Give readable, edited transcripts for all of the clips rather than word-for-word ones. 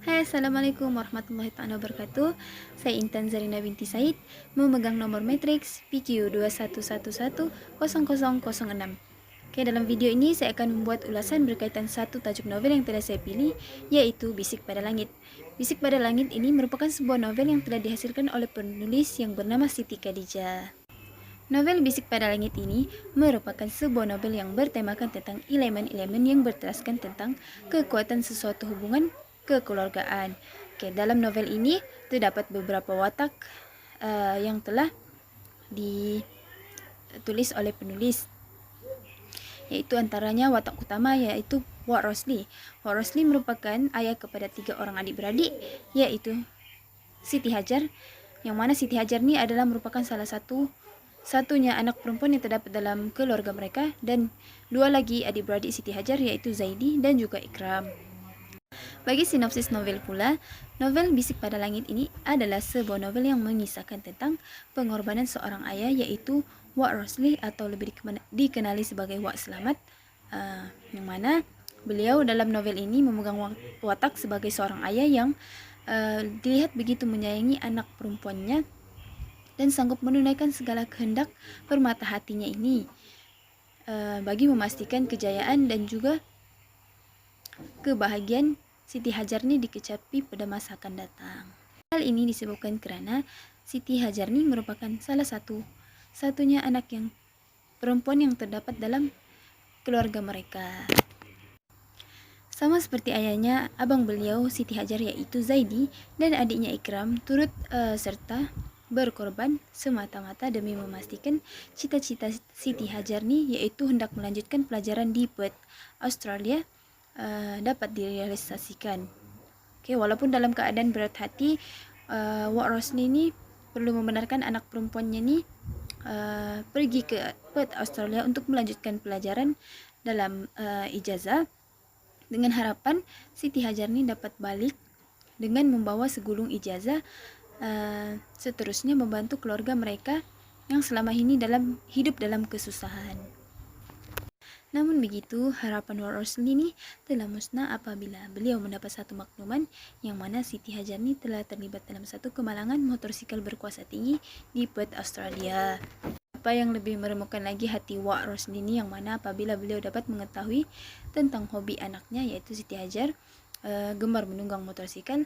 Hai, Assalamualaikum warahmatullahi wabarakatuh. Saya Intan Zarina binti Said, memegang nomor matriks PQ21110006. Oke, dalam video ini saya akan membuat ulasan berkaitan satu tajuk novel yang telah saya pilih, yaitu Bisik pada Langit. Bisik pada Langit ini merupakan sebuah novel yang telah dihasilkan oleh penulis yang bernama Siti Khadijah. Novel Bisik pada Langit ini merupakan sebuah novel yang bertemakan tentang elemen-elemen yang berteraskan tentang kekuatan sesuatu hubungan kekeluargaan. Oke, dalam novel ini terdapat beberapa watak yang telah ditulis oleh penulis, yaitu antaranya watak utama yaitu Wak Rosli. Wak Rosli merupakan ayah kepada 3 orang adik-beradik, yaitu Siti Hajar, yang mana Siti Hajar ini adalah merupakan satunya anak perempuan yang terdapat dalam keluarga mereka, dan 2 lagi adik-beradik Siti Hajar yaitu Zaidi dan juga Ikram. Bagi sinopsis novel pula, novel Bisik pada Langit ini adalah sebuah novel yang mengisahkan tentang pengorbanan seorang ayah yaitu Wak Rosli atau lebih dikenali sebagai Wak Selamat, yang mana beliau dalam novel ini memegang watak sebagai seorang ayah yang dilihat begitu menyayangi anak perempuannya dan sanggup menunaikan segala kehendak permata hatinya ini bagi memastikan kejayaan dan juga kebahagiaan Siti Hajar ini dikecapi pada masa akan datang. Hal ini disebabkan karena Siti Hajar ini merupakan salah satunya anak yang perempuan yang terdapat dalam keluarga mereka. Sama seperti ayahnya, abang beliau Siti Hajar yaitu Zaidi dan adiknya Ikram turut serta berkorban semata-mata demi memastikan cita-cita Siti Hajar nih, yaitu hendak melanjutkan pelajaran di Perth, Australia, dapat direalisasikan. Oke, walaupun dalam keadaan berat hati, Wak Rosli ini perlu membenarkan anak perempuannya nih pergi ke Perth, Australia untuk melanjutkan pelajaran dalam ijazah, dengan harapan Siti Hajar ini dapat balik dengan membawa segulung ijazah, seterusnya membantu keluarga mereka yang selama ini hidup dalam kesusahan. Namun begitu, harapan Wak Rosli ini telah musnah apabila beliau mendapat satu makluman yang mana Siti Hajar ini telah terlibat dalam satu kemalangan motorsikal berkuasa tinggi di Perth, Australia. Apa yang lebih meremukkan lagi hati Wak Rosli ini yang mana apabila beliau dapat mengetahui tentang hobi anaknya yaitu Siti Hajar gemar menunggang motorsikal,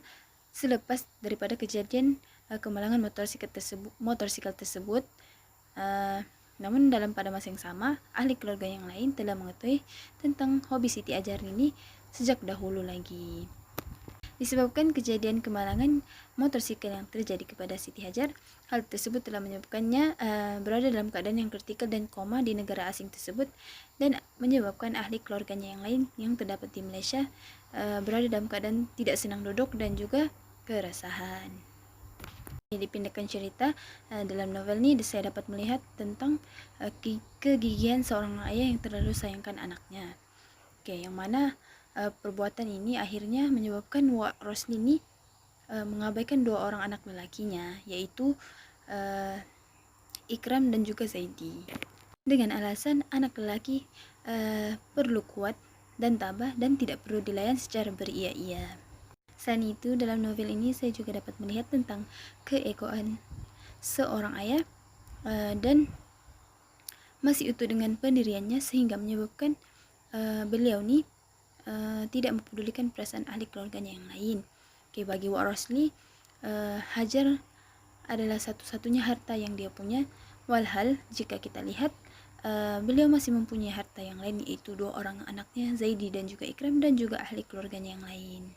selepas daripada kejadian kemalangan motorsikal tersebut, namun pada masa yang sama, ahli keluarga yang lain telah mengetahui tentang hobi Siti Hajar ini sejak dahulu lagi. Disebabkan kejadian kemalangan motorsikal yang terjadi kepada Siti Hajar, hal tersebut telah menyebabkannya berada dalam keadaan yang kritikal dan koma di negara asing tersebut, dan menyebabkan ahli keluarganya yang lain yang terdapat di Malaysia berada dalam keadaan tidak senang duduk dan juga keresahan. Dipindahkan cerita, dalam novel ini saya dapat melihat tentang kegigihan seorang ayah yang terlalu sayangkan anaknya. Oke, yang mana perbuatan ini akhirnya menyebabkan Wak Rosli ini mengabaikan 2 orang anak lelakinya, yaitu Ikram dan juga Zaidi, dengan alasan anak lelaki perlu kuat dan tabah dan tidak perlu dilayan secara beria-ia. Selain itu, dalam novel ini saya juga dapat melihat tentang keegoan seorang ayah dan masih utuh dengan pendiriannya, sehingga menyebabkan beliau ini tidak mempedulikan perasaan ahli keluarganya yang lain. Oke, bagi Wak Rosli, Hajar adalah satu-satunya harta yang dia punya, walhal jika kita lihat beliau masih mempunyai harta yang lain, yaitu 2 orang anaknya Zaidi dan juga Ikram, dan juga ahli keluarganya yang lain.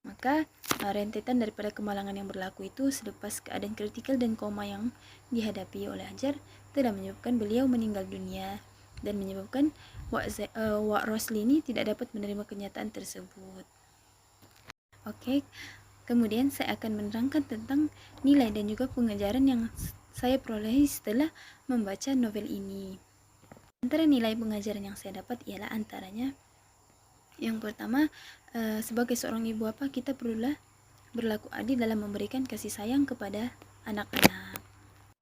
Maka rentetan daripada kemalangan yang berlaku itu selepas keadaan kritikal dan koma yang dihadapi oleh Hajar telah menyebabkan beliau meninggal dunia dan menyebabkan Wak Rosli ini tidak dapat menerima kenyataan tersebut. Oke, kemudian saya akan menerangkan tentang nilai dan juga pengajaran yang saya peroleh setelah membaca novel ini. Antara nilai pengajaran yang saya dapat ialah antaranya, yang pertama, sebagai seorang ibu kita perlulah berlaku adil dalam memberikan kasih sayang kepada anak-anak.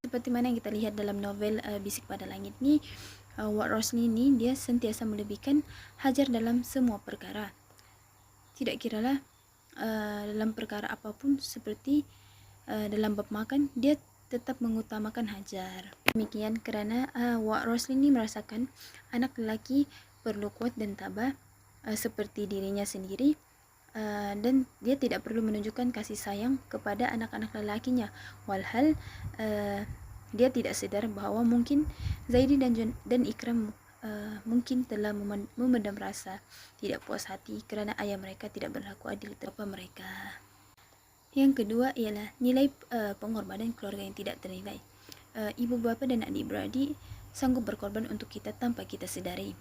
Seperti mana yang kita lihat dalam novel Bisik pada Langit ini, Wak Rosli ini dia sentiasa melebihkan Hajar dalam semua perkara. Tidak kiralah dalam perkara apapun, seperti dalam bab makan, dia tetap mengutamakan Hajar. Demikian karena Wak Roslin merasakan anak lelaki perlu kuat dan tabah seperti dirinya sendiri, dan dia tidak perlu menunjukkan kasih sayang kepada anak-anak lelakinya, walhal dia tidak sadar bahwa mungkin Zaidi dan Ikram mungkin telah memendam rasa tidak puas hati karena ayah mereka tidak berlaku adil terhadap mereka. Yang kedua ialah nilai pengorbanan keluarga yang tidak ternilai. Ibu bapa dan adik-beradik sanggup berkorban untuk kita tanpa kita sadari.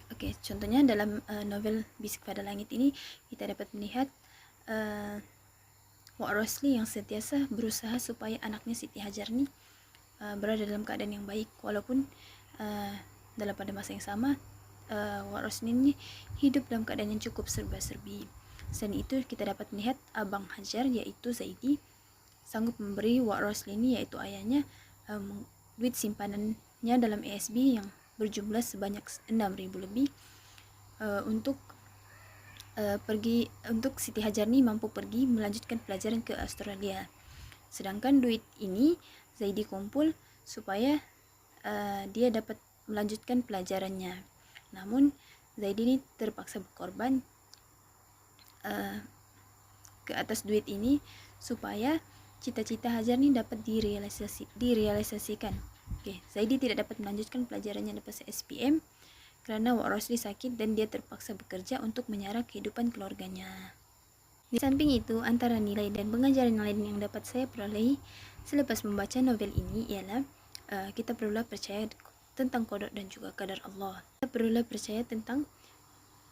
Oke, contohnya dalam novel Bisik pada Langit ini kita dapat melihat Wak Rosli yang sentiasa berusaha supaya anaknya Siti Hajar ini berada dalam keadaan yang baik, walaupun dalam pada masa yang sama Wak Rosli ini hidup dalam keadaan yang cukup serba-serbi. Selain itu kita dapat melihat abang Hajar yaitu Zaidi sanggup memberi Wak Rosli ini, yaitu ayahnya, duit simpanannya dalam ESB yang berjumlah sebanyak 6.000 lebih untuk Siti Hajar ini mampu pergi melanjutkan pelajaran ke Australia. Sedangkan duit ini Zaidi kumpul supaya dia dapat melanjutkan pelajarannya. Namun Zaidi ini terpaksa berkorban ke atas duit ini supaya cita-cita Hajar ini dapat direalisasikan. Oke, Zaidi tidak dapat melanjutkan pelajarannya lepas SPM karena Wak Rosli sakit dan dia terpaksa bekerja untuk menyara kehidupan keluarganya. Di samping itu, antara nilai dan pengajaran lain yang dapat saya perolehi selepas membaca novel ini ialah kita perlulah percaya tentang qada dan juga qadar Allah. Kita perlulah percaya tentang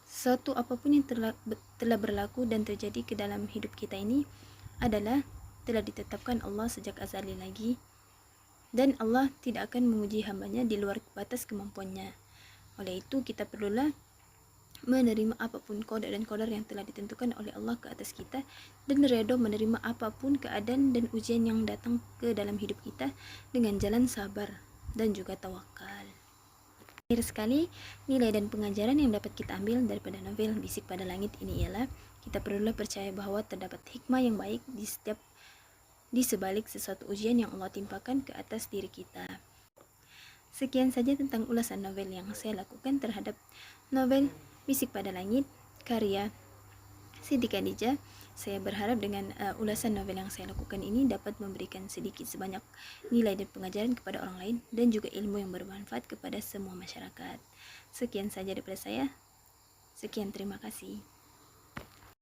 suatu apapun yang telah berlaku dan terjadi ke dalam hidup kita ini adalah telah ditetapkan Allah sejak azali lagi, dan Allah tidak akan menguji hambanya di luar batas kemampuannya. Oleh itu kita perlulah menerima apapun qada dan qadar yang telah ditentukan oleh Allah ke atas kita, dan redha menerima apapun keadaan dan ujian yang datang ke dalam hidup kita dengan jalan sabar dan juga tawakal. Akhir sekali, nilai dan pengajaran yang dapat kita ambil daripada novel Bisik pada Langit ini ialah kita perlulah percaya bahwa terdapat hikmah yang baik di sebalik sesuatu ujian yang Allah timpakan ke atas diri kita. Sekian saja tentang ulasan novel yang saya lakukan terhadap novel Bisik pada Langit karya Siti Khadijah. Saya berharap dengan ulasan novel yang saya lakukan ini dapat memberikan sedikit sebanyak nilai dan pengajaran kepada orang lain dan juga ilmu yang bermanfaat kepada semua masyarakat. Sekian saja daripada saya. Sekian, terima kasih.